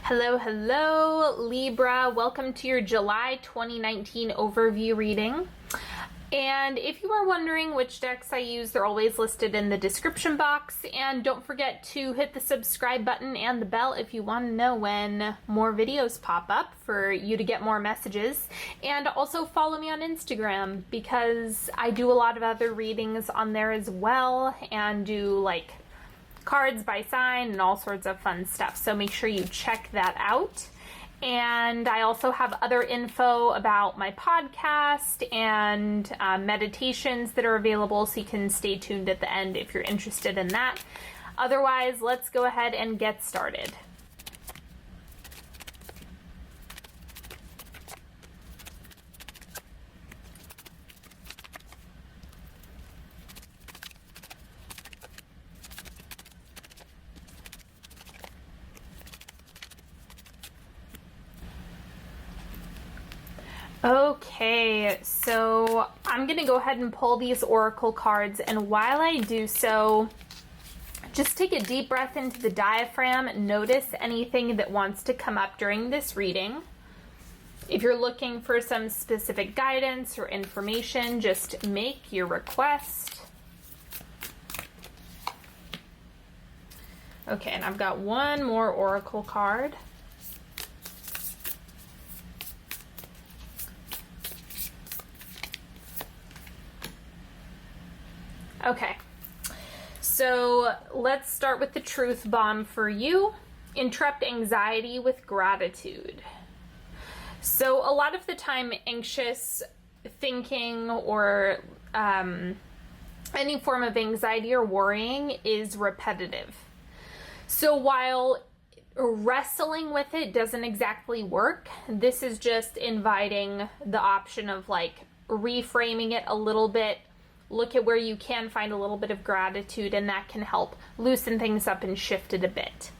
Hello, hello, Libra. Welcome to your July 2019 overview reading. And if you are wondering which decks I use, they're always listed in the description box. And don't forget to hit the subscribe button and the bell if you want to know when more videos pop up for you to get more messages. And also follow me on Instagram because I do a lot of other readings on there as well and do like cards by sign and all sorts of fun stuff. So make sure you check that out. And I also have other info about my podcast and meditations that are available, so you can stay tuned at the end if you're interested in that. Otherwise, let's go ahead and get started. Okay, so I'm going to go ahead and pull these oracle cards, and while I do so, just take a deep breath into the diaphragm. Notice anything that wants to come up during this reading. If you're looking for some specific guidance or information, just make your request. Okay, and I've got one more oracle card. Okay, so let's start with the truth bomb for you. Interrupt anxiety with gratitude. So a lot of the time, anxious thinking or any form of anxiety or worrying is repetitive. So while wrestling with it doesn't exactly work, this is just inviting the option of like reframing it a little bit. Look at where you can find a little bit of gratitude, and that can help loosen things up and shift it a bit.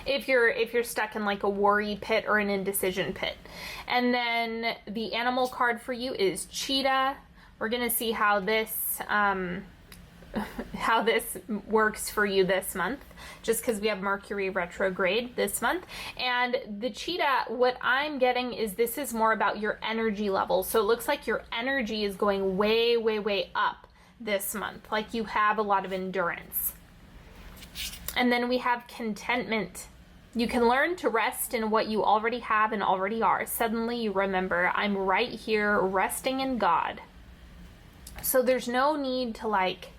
If you're stuck in like a worry pit or an indecision pit. And then the animal card for you is cheetah. We're gonna see how this works for you this month, just because we have Mercury retrograde this month. And the cheetah, what I'm getting is this is more about your energy level. So it looks like your energy is going way, way, way up this month. Like you have a lot of endurance. And then we have contentment. You can learn to rest in what you already have and already are. Suddenly you remember, I'm right here resting in God. So there's no need to like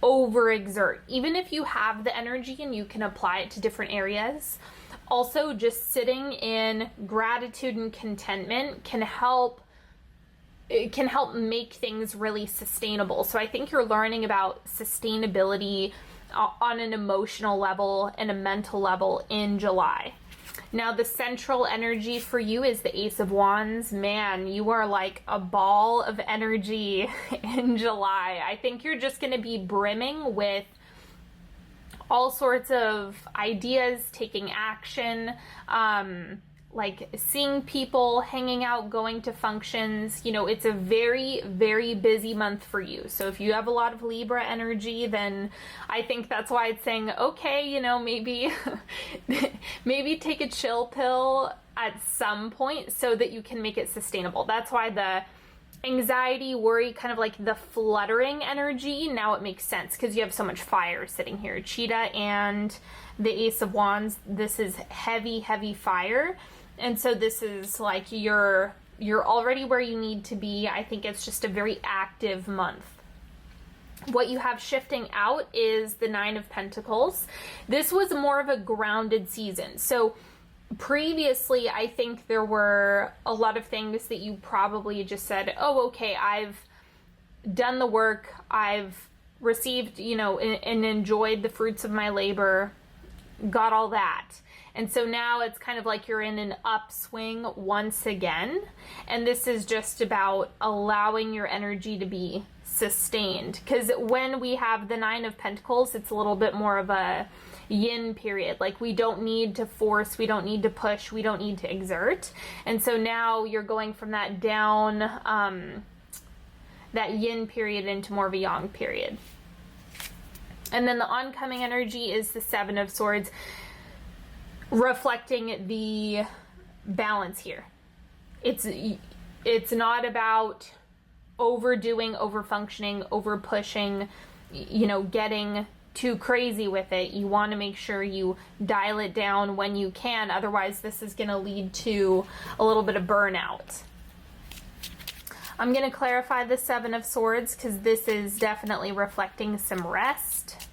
overexert, even if you have the energy and you can apply it to different areas. Also, just sitting in gratitude and contentment can help make things really sustainable. So I think you're learning about sustainability on an emotional level and a mental level in July. Now, the central energy for you is the Ace of Wands. Man, you are like a ball of energy in July. I think you're just going to be brimming with all sorts of ideas, taking action, like seeing people, hanging out, going to functions. You know, it's a very, very busy month for you. So if you have a lot of Libra energy, then I think that's why it's saying, okay, you know, maybe, maybe take a chill pill at some point so that you can make it sustainable. That's why the anxiety, worry, kind of like the fluttering energy, now it makes sense because you have so much fire sitting here. Cheetah and the Ace of Wands, this is heavy, heavy fire. And so this is like you're already where you need to be. I think it's just a very active month. What you have shifting out is the Nine of Pentacles. This was more of a grounded season. So previously, I think there were a lot of things that you probably just said, oh, okay, I've done the work. I've received, you know, and enjoyed the fruits of my labor, got all that. And so now it's kind of like you're in an upswing once again. And this is just about allowing your energy to be sustained. Because when we have the Nine of Pentacles, it's a little bit more of a yin period. Like we don't need to force, we don't need to push, we don't need to exert. And so now you're going from that down, that yin period into more of a yang period. And then the oncoming energy is the Seven of Swords. reflecting the balance here. It's not about overdoing, overfunctioning, over pushing, getting too crazy with it. You want to make sure you dial it down when you can. Otherwise, this is going to lead to a little bit of burnout. I'm going to clarify the Seven of Swords because this is definitely reflecting some rest.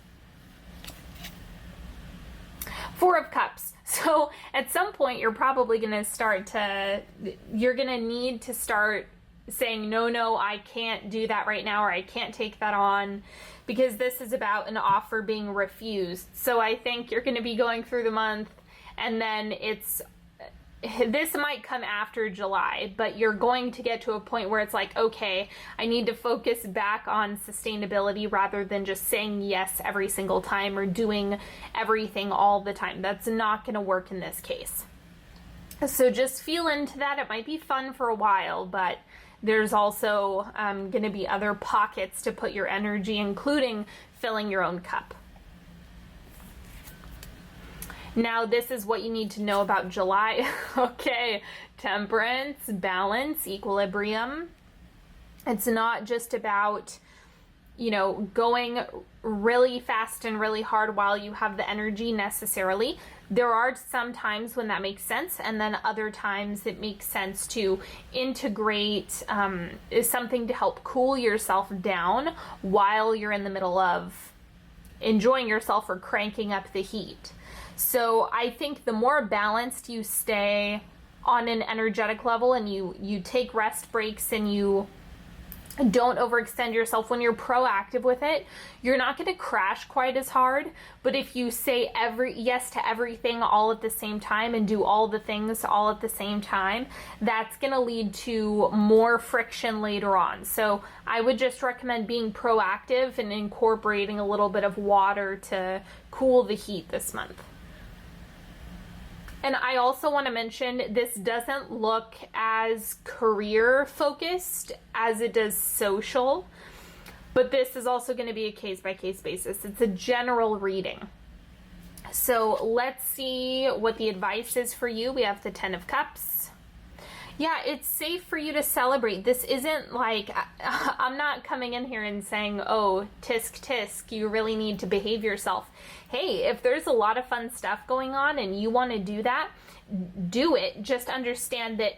Four of Cups. So at some point, you're probably going to you're going to need to start saying, no, I can't do that right now, or I can't take that on, because this is about an offer being refused. So I think you're going to be going through the month, and then this might come after July, but you're going to get to a point where it's like, okay, I need to focus back on sustainability rather than just saying yes every single time or doing everything all the time. That's not going to work in this case. So just feel into that. It might be fun for a while, but there's also going to be other pockets to put your energy, including filling your own cup. Now, this is what you need to know about July. Okay, temperance, balance, equilibrium. It's not just about, going really fast and really hard while you have the energy necessarily. There are some times when that makes sense, and then other times it makes sense to integrate something to help cool yourself down while you're in the middle of enjoying yourself or cranking up the heat. So I think the more balanced you stay on an energetic level, and you take rest breaks, and you don't overextend yourself when you're proactive with it, you're not going to crash quite as hard. But if you say yes to everything all at the same time and do all the things all at the same time, that's going to lead to more friction later on. So I would just recommend being proactive and incorporating a little bit of water to cool the heat this month. And I also want to mention, this doesn't look as career focused as it does social, but this is also going to be a case-by-case basis. It's a general reading. So let's see what the advice is for you. We have the Ten of Cups. Yeah, it's safe for you to celebrate. This isn't like, I'm not coming in here and saying, oh, tisk tisk, you really need to behave yourself. Hey, if there's a lot of fun stuff going on and you want to do that, do it. Just understand that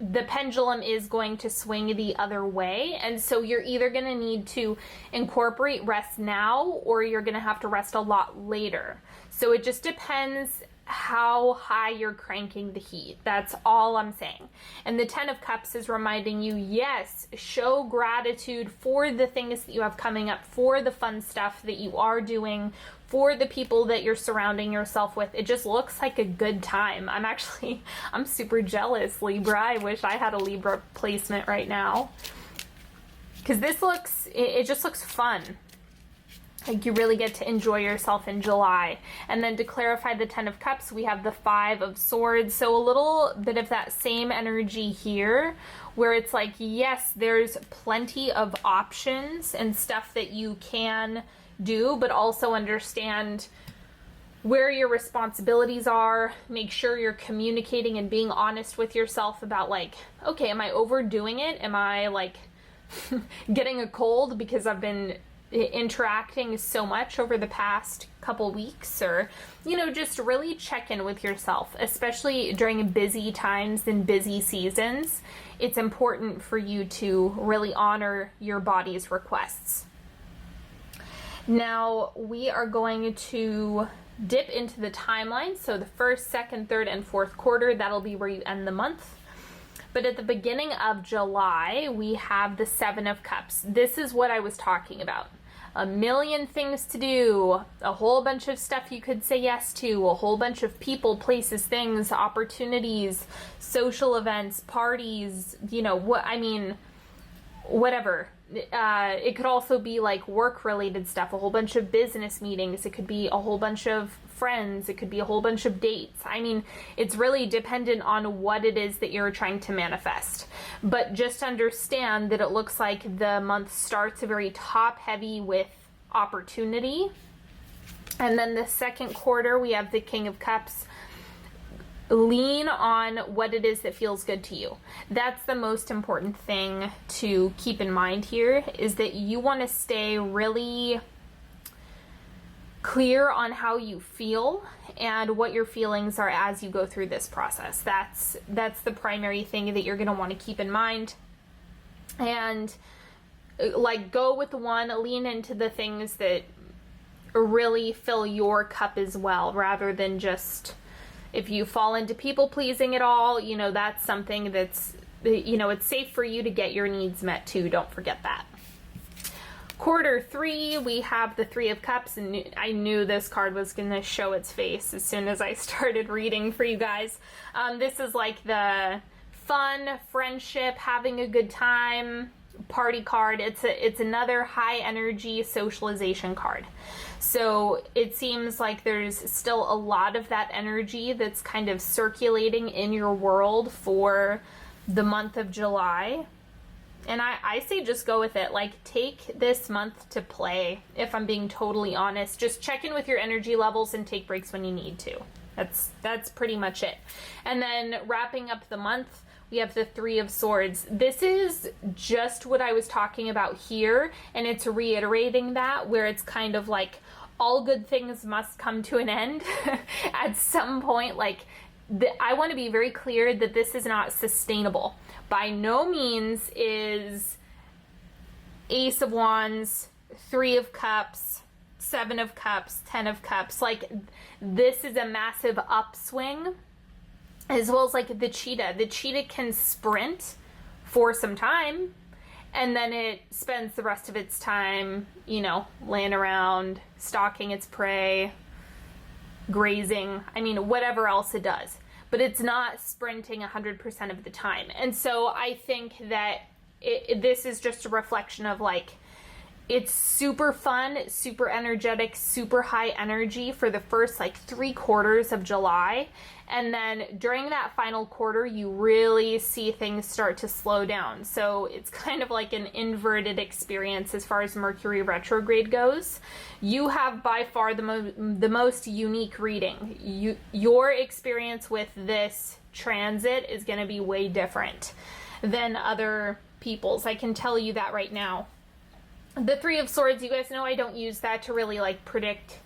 the pendulum is going to swing the other way. And so you're either going to need to incorporate rest now, or you're going to have to rest a lot later. So it just depends how high you're cranking the heat. That's all I'm saying. And the Ten of Cups is reminding you, yes, show gratitude for the things that you have coming up, for the fun stuff that you are doing, for the people that you're surrounding yourself with. It just looks like a good time. I'm super jealous, Libra. I wish I had a Libra placement right now, because it just looks fun. Like you really get to enjoy yourself in July. And then to clarify the Ten of Cups, we have the Five of Swords. So a little bit of that same energy here, where it's like, yes, there's plenty of options and stuff that you can do, but also understand where your responsibilities are. Make sure you're communicating and being honest with yourself about, like, okay, am I overdoing it? Am I like getting a cold because I've been interacting so much over the past couple weeks? Or just really check in with yourself, especially during busy times and busy seasons. It's important for you to really honor your body's requests. Now we are going to dip into the timeline. So the first, second, third, and fourth quarter, that'll be where you end the month. But at the beginning of July, we have the Seven of Cups. This is what I was talking about. A million things to do, a whole bunch of stuff you could say yes to, a whole bunch of people, places, things, opportunities, social events, parties, whatever. It could also be like work-related stuff, a whole bunch of business meetings. It could be a whole bunch of friends. It could be a whole bunch of dates. It's really dependent on what it is that you're trying to manifest. But just understand that it looks like the month starts very top-heavy with opportunity. And then the second quarter, we have the King of Cups. lean on what it is that feels good to you. That's the most important thing to keep in mind here, is that you want to stay really clear on how you feel and what your feelings are as you go through this process. That's the primary thing that you're going to want to keep in mind. And like, go with the one, lean into the things that really fill your cup as well, rather than just, if you fall into people pleasing at all, you know, that's something that's, you know, it's safe for you to get your needs met too. Don't forget that. Quarter 3, we have the Three of Cups, and I knew this card was going to show its face as soon as I started reading for you guys. This is like the fun, friendship, having a good time party card. It's another high energy socialization card. So it seems like there's still a lot of that energy that's kind of circulating in your world for the month of July. And I say just go with it. Like, take this month to play, if I'm being totally honest. Just check in with your energy levels and take breaks when you need to. That's pretty much it. And then wrapping up the month, we have the Three of Swords. This is just what I was talking about here, and it's reiterating that, where it's kind of like all good things must come to an end at some point. Like, I want to be very clear that this is not sustainable. By no means is Ace of Wands, Three of Cups, Seven of Cups, 10 of Cups. Like, this is a massive upswing, as well as like the cheetah. The cheetah can sprint for some time, and then it spends the rest of its time, you know, laying around, stalking its prey, grazing. I mean, whatever else it does. But it's not sprinting 100% of the time. And so I think that this is just a reflection of, like, it's super fun, super energetic, super high energy for the first, like, 3 quarters of July. And then during that final quarter, you really see things start to slow down. So it's kind of like an inverted experience as far as Mercury retrograde goes. You have by far the most unique reading. Your experience with this transit is going to be way different than other people's. I can tell you that right now. The Three of Swords, you guys know I don't use that to really, like, predict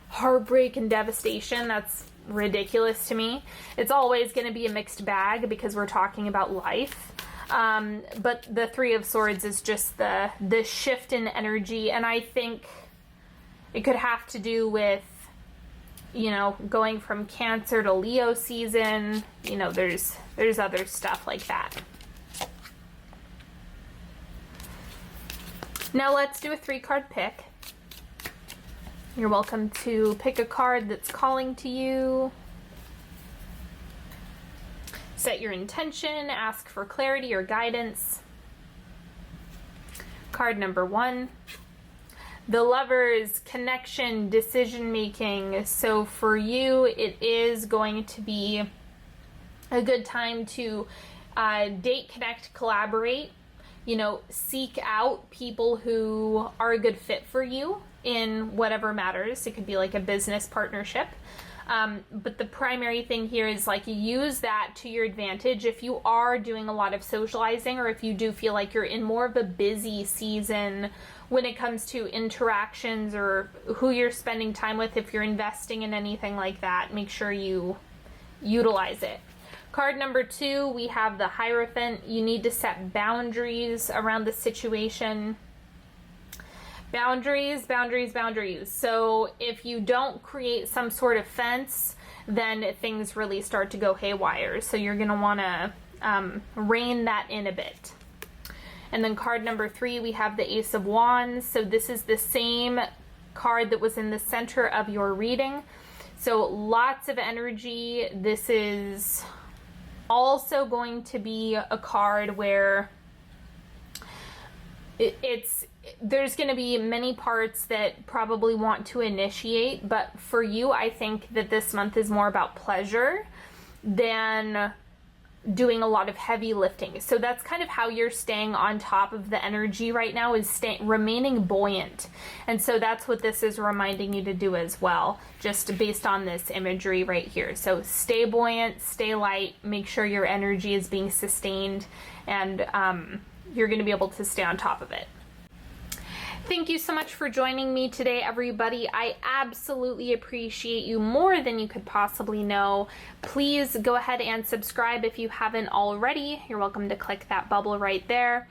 heartbreak and devastation. That's ridiculous to me. It's always going to be a mixed bag because we're talking about life. But the Three of Swords is just the shift in energy, and I think it could have to do with, you know, going from Cancer to Leo season. You know, there's other stuff like that. Now let's do a 3-card pick. You're welcome to pick a card that's calling to you. Set your intention, ask for clarity or guidance. Card number 1. The Lovers, connection, decision making. So for you, it is going to be a good time to date, connect, collaborate. You know, seek out people who are a good fit for you in whatever matters. It could be like a business partnership. But the primary thing here is, like, use that to your advantage if you are doing a lot of socializing, or if you do feel like you're in more of a busy season when it comes to interactions or who you're spending time with. If you're investing in anything like that, make sure you utilize it. Card number 2, we have the Hierophant. You need to set boundaries around the situation. Boundaries, boundaries, boundaries. So if you don't create some sort of fence, then things really start to go haywire. So you're going to want to rein that in a bit. And then card number 3, we have the Ace of Wands. So this is the same card that was in the center of your reading. So lots of energy. This is also going to be a card where there's going to be many parts that probably want to initiate, but for you, I think that this month is more about pleasure than doing a lot of heavy lifting. So that's kind of how you're staying on top of the energy right now, is remaining buoyant. And so that's what this is reminding you to do as well, just based on this imagery right here. So stay buoyant, stay light, make sure your energy is being sustained, and you're going to be able to stay on top of it. Thank you so much for joining me today, everybody. I absolutely appreciate you more than you could possibly know. Please go ahead and subscribe if you haven't already. You're welcome to click that bubble right there.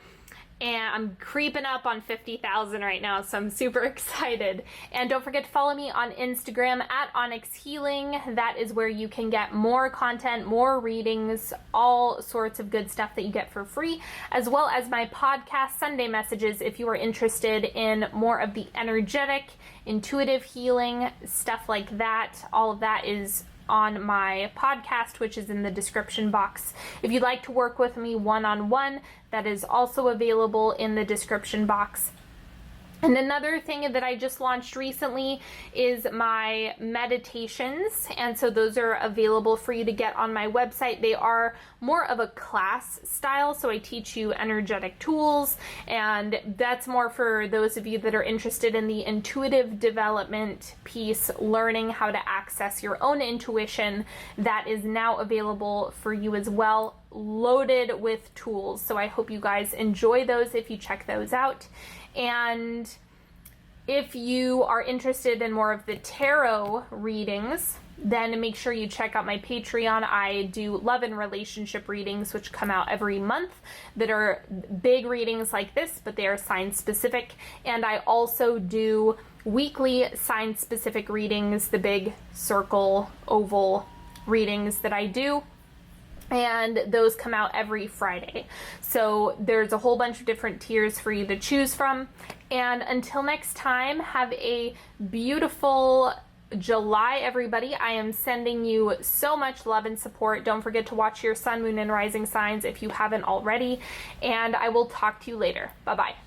And I'm creeping up on 50,000 right now, so I'm super excited. And don't forget to follow me on Instagram at Onyx Healing. That is where you can get more content, more readings, all sorts of good stuff that you get for free, as well as my podcast Sunday messages if you are interested in more of the energetic, intuitive healing, stuff like that. All of that is on my podcast, which is in the description box. If you'd like to work with me one-on-one, that is also available in the description box. And another thing that I just launched recently is my meditations, and so those are available for you to get on my website. They are more of a class style, so I teach you energetic tools, and that's more for those of you that are interested in the intuitive development piece, learning how to access your own intuition. That is now available for you as well, loaded with tools. So I hope you guys enjoy those if you check those out. And if you are interested in more of the tarot readings, then make sure you check out my Patreon. I do love and relationship readings, which come out every month, that are big readings like this, but they are sign specific. And I also do weekly sign specific readings, the big circle, oval readings that I do. And those come out every Friday. So there's a whole bunch of different tiers for you to choose from. And until next time, have a beautiful July, everybody. I am sending you so much love and support. Don't forget to watch your sun, moon, and rising signs if you haven't already. And I will talk to you later. Bye-bye.